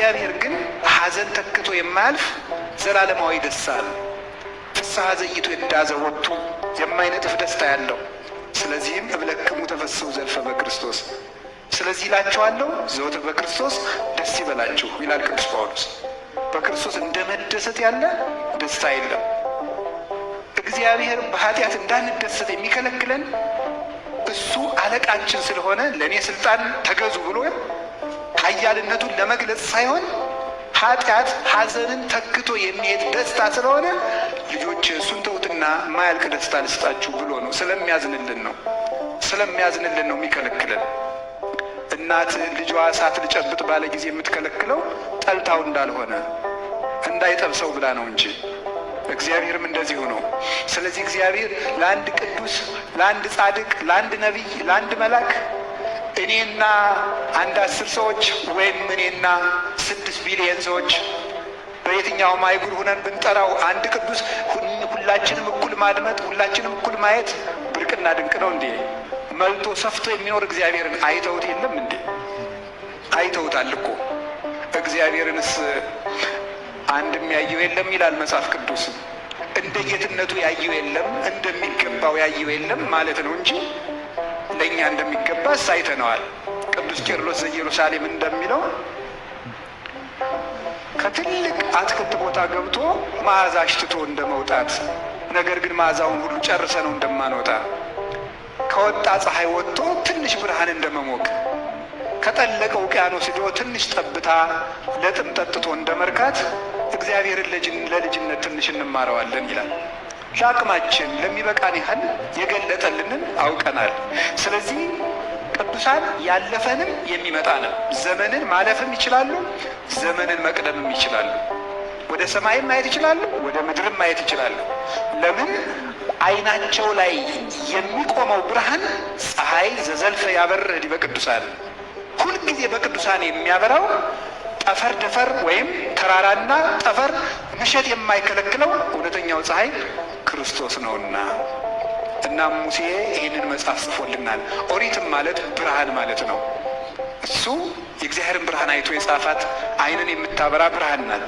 እግዚአብሔር ግን ሐዘን ተክቶ የማያልፍ ዘላለማዊ ደስታ ነው። ፍስሐ ዘይቶ የዳዘ ወጥቶ የማይነጥፍ ደስታ ያለው። ስለዚህም እብለክሙ ተፈስሑ ዘልፈ በክርስቶስ፣ ስለዚህ እላችኋለሁ ዘወትር በክርስቶስ ደስ ይበላችሁ ይላል ቅዱስ ጳውሎስ። በክርስቶስ እንደ መደሰት ያለ ደስታ የለም። እግዚአብሔር በኃጢአት እንዳንደሰት የሚከለክለን እሱ አለቃችን ስለሆነ ለእኔ ስልጣን ተገዙ ብሎ ኃያልነቱን ለመግለጽ ሳይሆን ኃጢአት ሐዘንን ተክቶ የሚሄድ ደስታ ስለሆነ ልጆች እሱን ተውትና ማያልቅ ደስታ ልስጣችሁ ብሎ ነው። ስለሚያዝንልን ነው የሚከለክለን። እናት ልጇ እሳት ልጨብጥ ባለ ጊዜ የምትከለክለው ጠልታው እንዳልሆነ እንዳይጠብሰው ብላ ነው እንጂ እግዚአብሔርም እንደዚሁ ነው። ስለዚህ እግዚአብሔር ለአንድ ቅዱስ፣ ለአንድ ጻድቅ፣ ለአንድ ነቢይ፣ ለአንድ መልአክ እኔና አንድ 10 ሰዎች ወይም እኔና 6 ቢሊየን ሰዎች በየትኛውም አይጉር ሁነን ብንጠራው አንድ ቅዱስ ሁላችንም እኩል ማድመጥ፣ ሁላችንም እኩል ማየት ብርቅና ድንቅ ነው እንዴ? መልቶ ሰፍቶ የሚኖር እግዚአብሔርን አይተውት የለም እንዴ? አይተውታል እኮ። እግዚአብሔርንስ አንድም ያየው የለም ይላል መጽሐፍ ቅዱስ። እንደ ጌትነቱ ያየው የለም፣ እንደሚገባው ያየው የለም ማለት ነው እንጂ ለእኛ እንደሚገባ አይተነዋል። ቅዱስ ቄርሎስ ዘኢየሩሳሌም እንደሚለው ከትልቅ አትክልት ቦታ ገብቶ መዓዛ አሽትቶ እንደመውጣት፣ ነገር ግን መዓዛውን ሁሉ ጨርሰ ነው እንደማንወጣ፣ ከወጣ ፀሐይ ወጥቶ ትንሽ ብርሃን እንደመሞቅ፣ ከጠለቀ ውቅያኖስ ሄዶ ትንሽ ጠብታ ለጥም ጠጥቶ እንደመርካት እግዚአብሔርን ለልጅነት ትንሽ እንማረዋለን ይላል። ለአቅማችን ለሚበቃን ያህል የገለጠልንን አውቀናል። ስለዚህ ቅዱሳን ያለፈንም የሚመጣንም ዘመንን ማለፍም ይችላሉ፣ ዘመንን መቅደምም ይችላሉ። ወደ ሰማይም ማየት ይችላሉ፣ ወደ ምድርም ማየት ይችላሉ። ለምን? ዓይናቸው ላይ የሚቆመው ብርሃን ፀሐይ ዘዘልፈ ያበርህ ዲበ ቅዱሳን፣ ሁልጊዜ በቅዱሳን የሚያበራው ጠፈር ደፈር ወይም ተራራና ጠፈር ምሸት የማይከለክለው እውነተኛው ፀሐይ ክርስቶስ ነውና። እናም ሙሴ ይህንን መጽሐፍ ጽፎልናል። ኦሪትም ማለት ብርሃን ማለት ነው። እሱ የእግዚአብሔርን ብርሃን አይቶ የጻፋት ዓይንን የምታበራ ብርሃን ናት።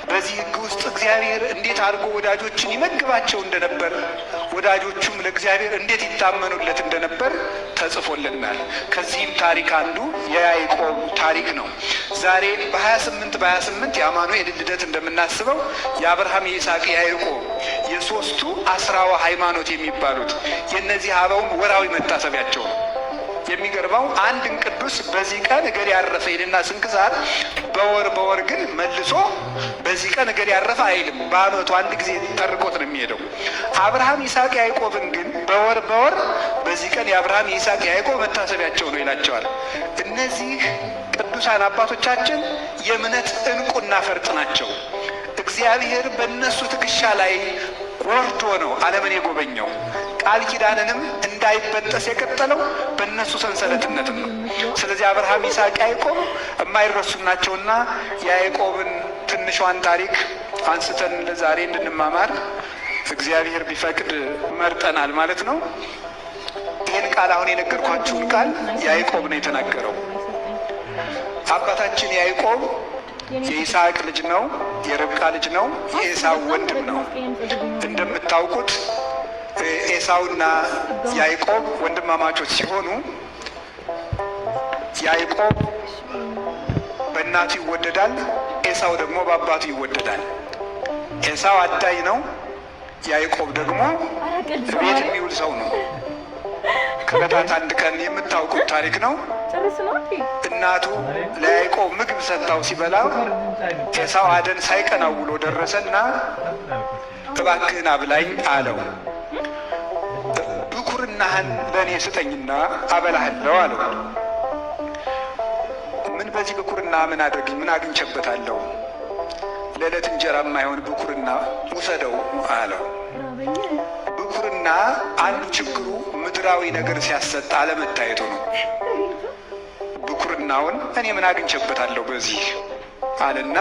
በዚህ ሕግ ውስጥ እግዚአብሔር እንዴት አድርጎ ወዳጆችን ይመግባቸው እንደነበር፣ ወዳጆቹም ለእግዚአብሔር እንዴት ይታመኑለት እንደነበር ተጽፎልናል። ከዚህም ታሪክ አንዱ የያዕቆብ ታሪክ ነው። ዛሬ በ28 የአማኑኤል ልደት እንደምናስበው የአብርሃም፣ የይስሐቅ፣ የያዕቆብ የሦስቱ አስራዋ ሃይማኖት የሚባሉት የእነዚህ አበውን ወራዊ መታሰቢያቸው ነው። የሚገርመው አንድን ቅዱስ በዚህ ቀን እገሌ ያረፈ ይልና ስንክሳር በወር ግን መልሶ በዚህ ቀን እገሌ ያረፈ አይልም። በዓመቱ አንድ ጊዜ ተርቆት ነው የሚሄደው። አብርሃም፣ ይስሐቅ፣ ያዕቆብን ግን በወር በዚህ ቀን የአብርሃም፣ የይስሐቅ፣ የያዕቆብ መታሰቢያቸው ነው ይላቸዋል። እነዚህ ቅዱሳን አባቶቻችን የእምነት ዕንቁና ፈርጥ ናቸው። እግዚአብሔር በእነሱ ትከሻ ላይ ወርዶ ነው ዓለምን የጎበኘው። ቃል ኪዳንንም እንዳይበጠስ የቀጠለው በእነሱ ሰንሰለትነትም ነው። ስለዚህ አብርሃም፣ ይስሐቅ፣ ያዕቆብ የማይረሱ ናቸውና የያዕቆብን ትንሿን ታሪክ አንስተን ለዛሬ እንድንማማር እግዚአብሔር ቢፈቅድ መርጠናል ማለት ነው። ይህን ቃል አሁን የነገርኳችሁን ቃል ያዕቆብ ነው የተናገረው። አባታችን ያዕቆብ የይስሐቅ ልጅ ነው፣ የርብቃ ልጅ ነው፣ የኤሳው ወንድም ነው። እንደምታውቁት ኤሳውና ያዕቆብ ወንድማማቾች ሲሆኑ ያዕቆብ በእናቱ ይወደዳል፣ ኤሳው ደግሞ በአባቱ ይወደዳል። ኤሳው አዳኝ ነው፣ ያዕቆብ ደግሞ ቤት የሚውል ሰው ነው። ከዕለታት አንድ ቀን የምታውቁት ታሪክ ነው። እናቱ ለያዕቆብ ምግብ ሰጥታው ሲበላ ኤሳው አደን ሳይቀናው ውሎ ደረሰና እባክህን አብላኝ አለው። ብኩርናህን ለእኔ ስጠኝና አበላሃለሁ አለው። ምን በዚህ ብኩርና ምን አግኝቼበታለሁ? ለዕለት እንጀራ የማይሆን ብኩርና ውሰደው አለው። ብኩርና አንዱ ችግሩ ምድራዊ ነገር ሲያሰጥ አለመታየቱ ነው። ብኩርናውን እኔ ምን አግኝቼበታለሁ በዚህ አለና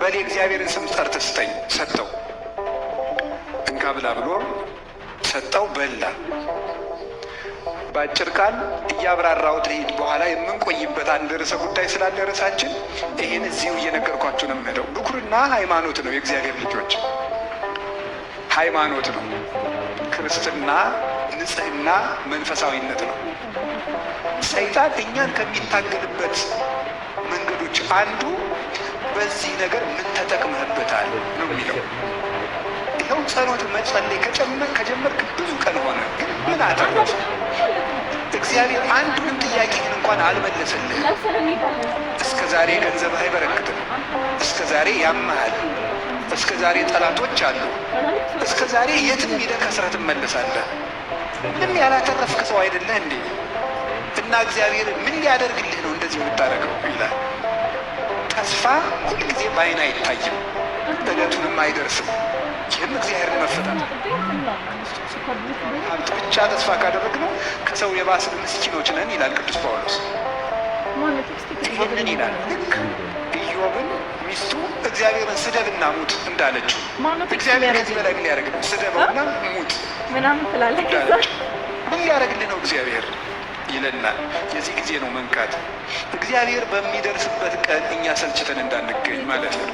በሌ እግዚአብሔርን ስም ጠርተህ ስጠኝ ሰጠው። እንካ ብላ ብሎ ሰጠው፣ በላ። በአጭር ቃል እያብራራሁት ልሂድ። በኋላ የምንቆይበት አንድ ርዕሰ ጉዳይ ስላለ ርዕሳችን ይህን እዚሁ እየነገርኳችሁ ነው የምሄደው። ብኩርና ሃይማኖት ነው። የእግዚአብሔር ልጆች ሃይማኖት ነው። ክርስትና ንጽሕና መንፈሳዊነት ነው። ሰይጣን እኛን ከሚታገልበት መንገዶች አንዱ በዚህ ነገር ምን ተጠቅመህበታል ነው የሚለው። ይኸው ጸሎት መጸለይ ከጀመርክ ብዙ ቀን ሆነ፣ ግን ምን አተረፈ? እግዚአብሔር አንዱንም ጥያቄህን እንኳን አልመለሰልህም። እስከ ዛሬ ገንዘብህ አይበረክትም። እስከ ዛሬ ያመሃል። እስከ ዛሬ ጠላቶች አሉ። እስከ ዛሬ የትም ሄደህ ከስረህ ትመለሳለህ። ምንም ያላተረፍክ ሰው አይደለህ እንዴ? እና እግዚአብሔር ምን ሊያደርግልህ ነው እንደዚህ የምታደርገው ይላል። ተስፋ ሁልጊዜ በዓይን አይታይም፣ ዕለቱንም አይደርስም። ይህም እግዚአብሔርን መፈታት ሀብት ብቻ ተስፋ ካደረግነው ከሰው የባስን ምስኪኖች ነን ይላል ቅዱስ ጳውሎስ። ይህንን ይላል ልክ ኢዮብን ሚስቱ እግዚአብሔርን ስደብና ሙት እንዳለችው እግዚአብሔር ከዚህ በላይ ምን ሊያደርግ ነው? ስደበውና ሙት እንዳለችው ምን ሊያደርግልህ ነው እግዚአብሔር ይለናል። የዚህ ጊዜ ነው መንቃት። እግዚአብሔር በሚደርስበት ቀን እኛ ሰልችተን እንዳንገኝ ማለት ነው።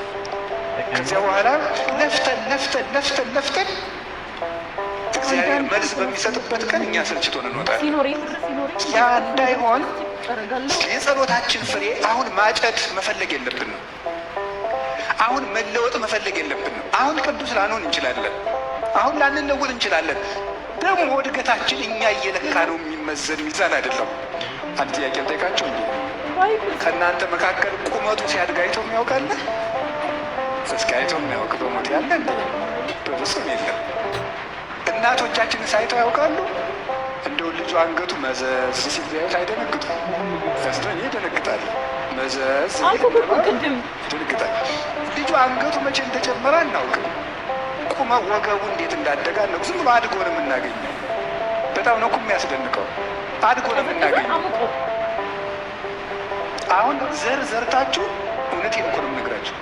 ከዚያ በኋላ ለፍተን እግዚአብሔር መልስ በሚሰጥበት ቀን እኛ ሰልችቶን እንወጣለን። ያ እንዳይሆን የጸሎታችን ፍሬ አሁን ማጨድ መፈለግ የለብንም። አሁን መለወጥ መፈለግ የለብንም። አሁን ቅዱስ ላንሆን እንችላለን። አሁን ላንለወጥ እንችላለን። ደግሞ እድገታችን እኛ እየለካ ነው የሚመዘን ሚዛን አይደለም። አንድ ጥያቄ ጠይቃቸው እንጂ ከእናንተ መካከል ቁመቱ ሲያድግ አይቶ የሚያውቃለ? እስኪ አይቶ የሚያውቅ በሞት ያለ እንደ በፍጹም የለም። እናቶቻችንን ሳይተው ያውቃሉ? እንደው ልጁ አንገቱ መዘዝ ሲያዩት አይደነግጡ? እኔ ይደነግጣል። መዘዝ ይደነግጣል። ልጁ አንገቱ መቼ እንደጨመረ አናውቅም። ቁመ ወገቡ እንዴት እንዳደጋ ነው። ዝም ብሎ አድጎ ነው የምናገኘው። በጣም ነው እኮ የሚያስደንቀው። አድጎ ነው የምናገኘው። አሁን ዘር ዘርታችሁ፣ እውነቴን እኮ ነው የምነግራችሁ፣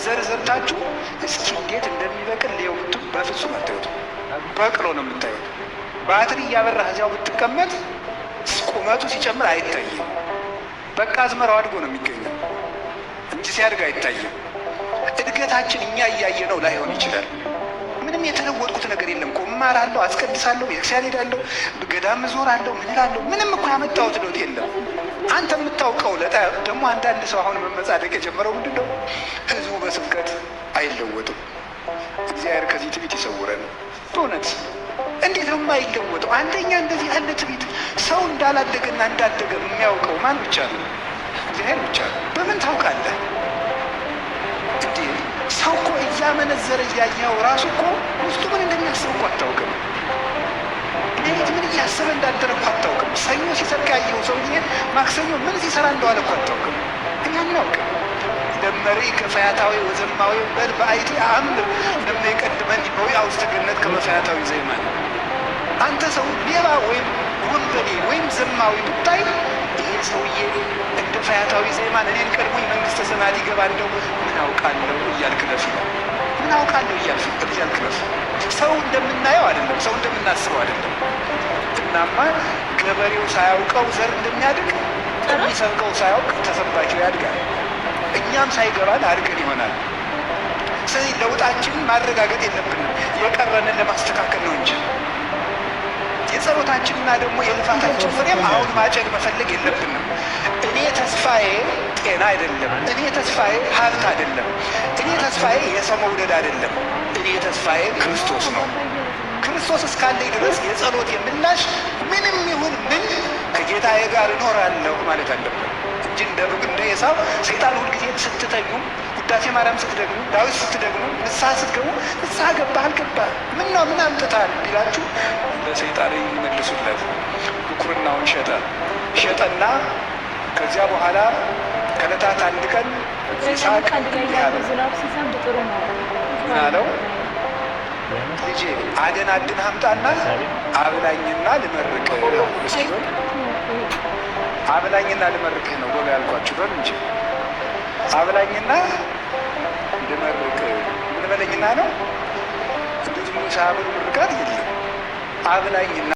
ዘር ዘርታችሁ እስኪ እንዴት እንደሚበቅል ሊየው ብትሉ በፍጹም አታዩት። በቅሎ ነው የምታዩት። ባትሪ እያበራህ እዚያው ብትቀመጥ ቁመቱ ሲጨምር አይታይም። በቃ አዝመራው አድጎ ነው የሚገኘው እንጂ ሲያድግ አይታይም። እድገታችን እኛ እያየ ነው ላይሆን ይችላል። ምንም የተለወጥኩት ነገር የለም እኮ እማራለሁ፣ አስቀድሳለሁ፣ ቤተክርስቲያን ሄዳለሁ፣ ገዳም እዞራለሁ፣ ምን እላለሁ። ምንም እኮ ያመጣሁት ለውጥ የለም። አንተ የምታውቀው ለጣ ደግሞ አንዳንድ ሰው አሁን መመጻደቅ የጀመረው ምንድን ነው? ህዝቡ በስብከት አይለወጥም። እግዚአብሔር ከዚህ ትዕቢት ይሰውረን። በእውነት እንዴት ነው የማይለወጠው? አንደኛ እንደዚህ ያለ ትዕቢት ሰው እንዳላደገና እንዳደገ የሚያውቀው ማን ብቻ ነው? እግዚአብሔር ብቻ ነው። በምን ታውቃለህ? ሰው እኮ እያመነዘረ እያየኸው ራሱ እኮ ውስጡ ምን እንደሚያስብ እኮ አታውቅም። ሌሊት ምን እያሰበ እንዳደረ እኮ አታውቅም። ሰኞ ሲሰርቅ ያየኸው ሰውዬ ማክሰኞ ምን ሲሰራ እንደዋለ እኮ አታውቅም። እኛ አናውቅም። ደመሪ ከፈያታዊ ወዘማዊ በል በአይቲ አምር ለምን ይቀድመን በውያ ውስጥ ገነት ከመፈያታዊ ዘይማን። አንተ ሰው ሌባ ወይም ወንበዴ ወይም ዘማዊ ብታይ ይሄ ሰውዬ እንደ ፈያታዊ ዘይማን እኔን ቀድሞኝ መንግስተ ሰማያት ይገባ እንደው ምን አውቃለሁ እያልክ ለፍ ይላል። ምን አውቃለሁ እያልክ ለፍ። ሰው እንደምናየው አይደለም፣ ሰው እንደምናስበው አይደለም። እናማ ገበሬው ሳያውቀው ዘር እንደሚያድግ የሚሰብከው ሳያውቅ ተሰባኪው ያድጋል። እኛም ሳይገባን አድገን ይሆናል። ስለዚህ ለውጣችንን ማረጋገጥ የለብንም፣ የቀረንን ለማስተካከል ነው እንጂ የጸሎታችንና ደግሞ የልፋታችን ፍሬም አሁን ማጨድ መፈለግ የለብንም። እኔ ተስፋዬ ጤና አይደለም። እኔ ተስፋዬ ሀብት አይደለም። እኔ ተስፋዬ የሰው መውደድ አይደለም። እኔ ተስፋዬ ክርስቶስ ነው። ክርስቶስ እስካለኝ ድረስ የጸሎት የምላሽ ምንም ይሁን ምን ከጌታዬ ጋር እኖራለሁ ማለት አለብን እንጂ እንደ ኤሳው ሰይጣን ሁልጊዜ ስትተኙ ውዳሴ ማርያም ስትደግሙ፣ ዳዊት ስትደግሙ፣ ንስሐ ስትገቡ ንስሐ ገባህ አልገባህ ምን ነው ምን አምጥታል ቢላችሁ ለሰይጣን ይመልሱለት። ብኩርናውን ሸጠና ከዚያ በኋላ ከዕለታት አንድ ቀን ይስሐቅ ምን አለው? ልጄ አደን አምጣና አብላኝና ልመርቅህ። እስኪ አብላኝና ልመርቅህ ነው ብሎ ያልኳችሁ በል እንጂ አብላኝና ልመርቅህ ምን በለኝና ነው? እንደዚህ ሳብል ምርቃት የለም። አብላኝና